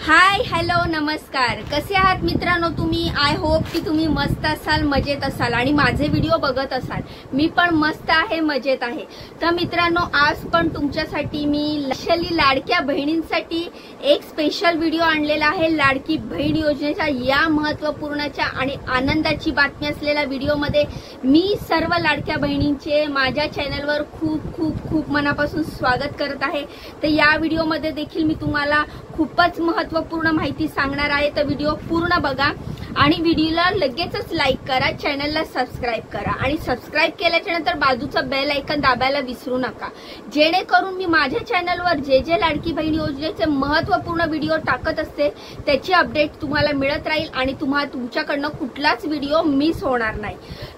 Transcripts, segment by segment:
Hi hello नमस्कार, कसे आहात मित्रांनो तुम्ही? आय होप की तुम्ही मस्त असाल, मजेत असाल आणि माझे व्हिडिओ बघत असाल. मी पण मस्त आहे, मजेत आहे. तर मित्रांनो, आज पण तुमच्यासाठी मी लाडक्या बहिणींसाठी एक स्पेशल व्हिडिओ आणलेला आहे. लाडकी बहीण योजनेच्या या महत्त्वपूर्णच्या आणि आनंदाची बातमी असलेल्या व्हिडिओमध्ये मी सर्व लाडक्या बहिणींचे माझ्या चॅनलवर खूप खूप खूप मनापासून स्वागत करत आहे. तर या व्हिडिओमध्ये देखील मी तुम्हाला खूपच महत्त्वपूर्ण माहिती सांगणार आहे. तर व्हिडिओ पूर्ण बघा आणि व्हिडिओला लगेचच लाईक करा, चॅनलला सबस्क्राइब करा आणि सबस्क्राइब केल्याच्या नंतर बाजूचं बेल आयकॉन दाबायला विसरू नका, जेणेकरून मी माझ्या चॅनलवर जे जे लाडकी बहीण योजनेचे महत्त्वपूर्ण व्हिडिओ टाकत असते त्याची अपडेट तुम्हाला मिळत राहील आणि तुमच्याकडनं कुठलाच व्हिडिओ मिस होणार नाही.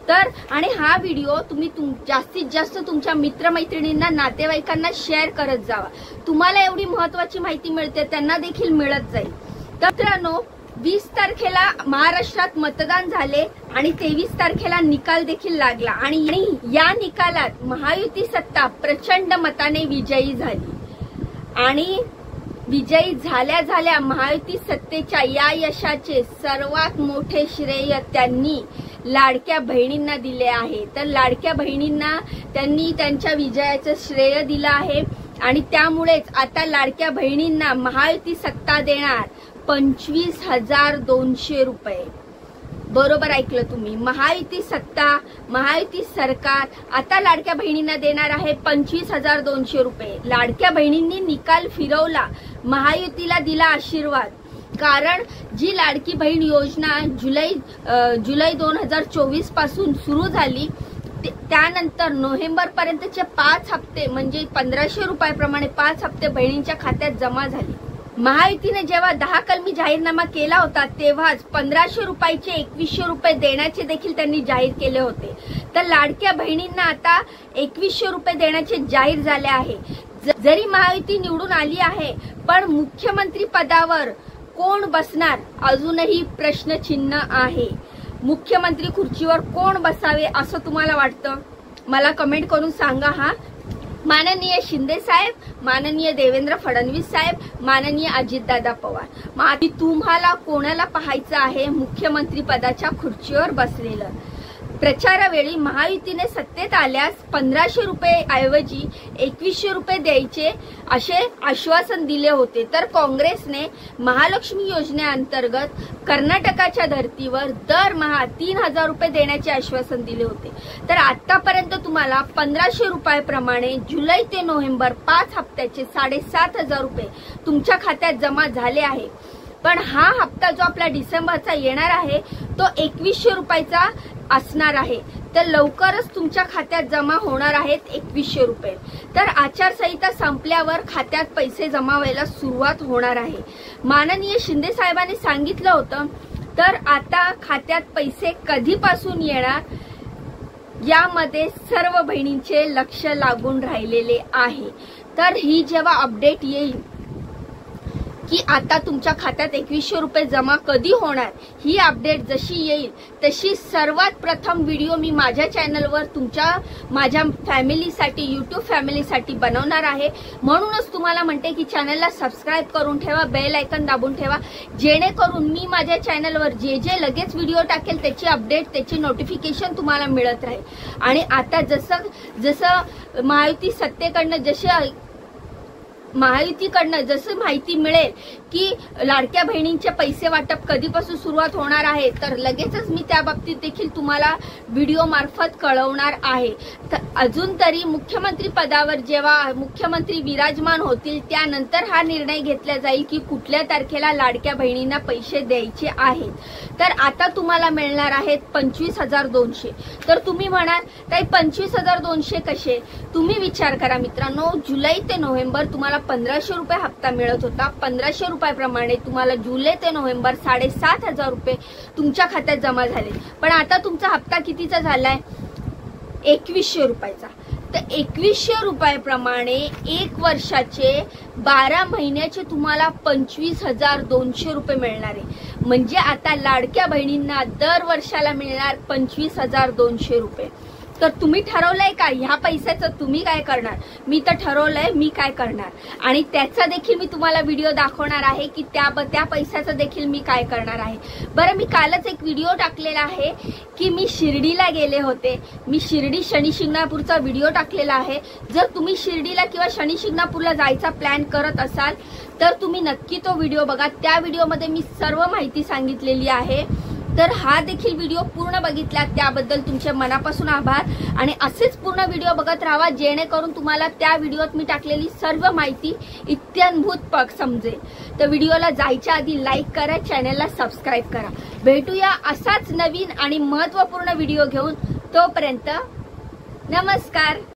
तर आणि हा व्हिडिओ तुम्ही जास्तीत जास्त तुमच्या मित्रमैत्रिणींना, नातेवाईकांना शेअर करत जावा. तुम्हाला एवढी महत्त्वाची माहिती मिळते त्यांना देखील मिळत जाईल. तर मित्रांनो, 20 तारखेला महाराष्ट्रात मतदान झाले आणि 23 तारखेला निकाल देखील लागला आणि या निकालात महायुती सत्ता प्रचंड मताने विजयी झाली आणि विजयी झाल्या झाल्या महायुती सत्तेच्या या यशाचे सर्वात मोठे श्रेय त्यांनी लाडक्या बहिणींना दिले आहे. तर लाडक्या बहिणींना त्यांनी त्यांच्या विजयाचं श्रेय दिलं आहे आणि त्यामुळेच आता लाडक्या बहिणींना महायुती सत्ता देणार 25,200 रुपये. बरोबर ऐकलं तुम्ही, महायुती सत्ता, महायुती सरकार आता लाडक्या बहिणींना देणार आहे 25,200 रुपये. लाडक्या बहिणींनी निकाल फिरवला, महायुतीला दिला आशीर्वाद. कारण जी लाडकी बहीण योजना जुलै 2024 पासून सुरू झाली, त्यानंतर नोव्हेंबर पर्यंतचे 5 हप्ते म्हणजे 1,500 रुपयाप्रमाणे 5 हप्ते बहिणींच्या खात्यात जमा झाले. महायुतीने जेव्हा 10 कलमी जाहीरनामा केला होता तेव्हाच 1,500 रुपयाचे 2,100 रुपये देण्याचे देखील त्यांनी जाहीर केले होते. तर लाडक्या बहिणींना आता 2,100 रुपये देण्याचे जाहीर झाले आहे. जरी महायुती निवडून आली आहे पण मुख्यमंत्री पदावर कोण बसणार अजूनही प्रश्नचिन्ह आहे. मुख्यमंत्री खुर्चीवर कोण बसावे असं तुम्हाला वाटतं? मला कमेंट करून सांगा. हा, माननीय शिंदे साहेब, माननीय देवेंद्र फडणवीस साहेब, माननीय अजितदादा पवार. मग तुम्हाला कोणाला पाहायचं आहे मुख्यमंत्री पदाच्या खुर्चीवर बसलेलं? प्रचारावेळी महायुतीने सत्तेत आल्यास 1,500 रुपये ऐवजी 2,100 रुपये द्यायचे असे आश्वासन दिले होते. तर काँग्रेसने महालक्ष्मी योजनेअंतर्गत कर्नाटकाच्या धर्तीवर दरमहा 3,000 रुपये देण्याचे आश्वासन दिले होते. तर आतापर्यंत तुम्हाला 1,500 रुपयाप्रमाणे जुलै ते नोव्हेंबर 5 हप्त्याचे 7,500 रुपये तुमच्या खात्यात जमा झाले आहे. पण हा हप्ता जो आपला डिसेंबरचा येणार आहे तो 2,100 रुपयाचा असणार आहे. तर लवकरच तुमच्या खात्यात जमा होणार आहेत 2,100 रुपये. तर आचारसंहिता संपल्यावर खात्यात पैसे जमा व्हायला सुरुवात होणार आहे. माननीय शिंदे साहेबांनी सांगितलं होतं. तर आता खात्यात पैसे कधीपासून येणार यामध्ये सर्व बहिणींचे लक्ष लागून राहिलेले आहे. तर ही जेव्हा अपडेट येईल की आता तुमच्या खात्यात 2,100 रुपये जमा कधी होणार, ही अपडेट जशी येईल तशी सर्वात प्रथम व्हिडिओ मी माझ्या चॅनलवर माझ्या फॅमिलीसाठी, युट्यूब फॅमिलीसाठी बनवणार आहे. म्हणूनच तुम्हाला म्हणते की चॅनलला सबस्क्राइब करून ठेवा, बेल आयकॉन दाबून ठेवा, जेणेकरून मी माझ्या चॅनलवर जे जे लगेच व्हिडिओ टाकेल त्याची अपडेट, त्याची नोटिफिकेशन तुम्हाला मिळत राहील. आणि आता जसं महायुतीकडनं जसं माहिती मिळेल की लाडक्या बहिणींचे पैसे वाटप कधीपासून सुरुवात होणार आहे तर लगेचच मी त्या बाबतीत देखील तुम्हाला व्हिडिओ मार्फत कळवणार आहे. तर अजून तरी मुख्यमंत्री पदावर जेव्हा मुख्यमंत्री विराजमान होतील त्यानंतर हा निर्णय घेतला जाईल की कुठल्या तारखेला लाडक्या बहिणींना पैसे द्यायचे आहेत. तर आता तुम्हाला मिळणार आहेत 25,200. तर तुम्ही म्हणाल ताई 25,200 कसे? तुम्ही विचार करा मित्रांनो, जुलै ते नोव्हेंबर तुम्हाला 1,500 रुपये हप्ता मिळत होता. 1,500 रुपयाप्रमाणे तुम्हाला जुलै ते नोव्हेंबर 7,500 रुपये तुमच्या खात्यात जमा झाले. पण आता तुमचा हप्ता कितीचा झालाय? 2,100 रुपयाचा. तर 2,100 रुपयाप्रमाणे 1 वर्षाचे 12 महिन्याचे तुम्हाला 25,200 रुपये मिळणार आहे. म्हणजे आता लाडक्या बहिणींना दर वर्षाला मिळणार 25,200 रुपये. तर तुम्ही ठरवलंय का ह्या पैशाचं तुम्ही काय करणार? मी तर ठरवलंय मी काय करणार, आणि त्याचा देखील मी तुम्हाला व्हिडिओ दाखवणार आहे की त्या पैशाचं देखील मी काय करणार आहे. बरं, मी कालच एक व्हिडिओ टाकलेला आहे की मी शिर्डीला गेले होते. मी शिर्डी शनी शिंगणापूरचा व्हिडिओ टाकलेला आहे. जर तुम्ही शिर्डीला किंवा शनी शिंगणापूरला जायचा प्लॅन करत असाल तर तुम्ही नक्की तो व्हिडिओ बघा. त्या व्हिडिओमध्ये मी सर्व माहिती सांगितलेली आहे. तर हा देखील व्हिडिओ पूर्ण बघितला त्याबद्दल तुमचे मनापासून आभार, आणि असेच पूर्ण व्हिडिओ बघत राहा जेणेकरून तुम्हाला त्या व्हिडिओत मी टाकलेली सर्व माहिती इत्याभूत समजेल. तर व्हिडिओला जायच्या आधी लाईक करा, चॅनलला सबस्क्राईब करा. भेटूया असाच नवीन आणि महत्त्वपूर्ण व्हिडिओ घेऊन. तोपर्यंत नमस्कार.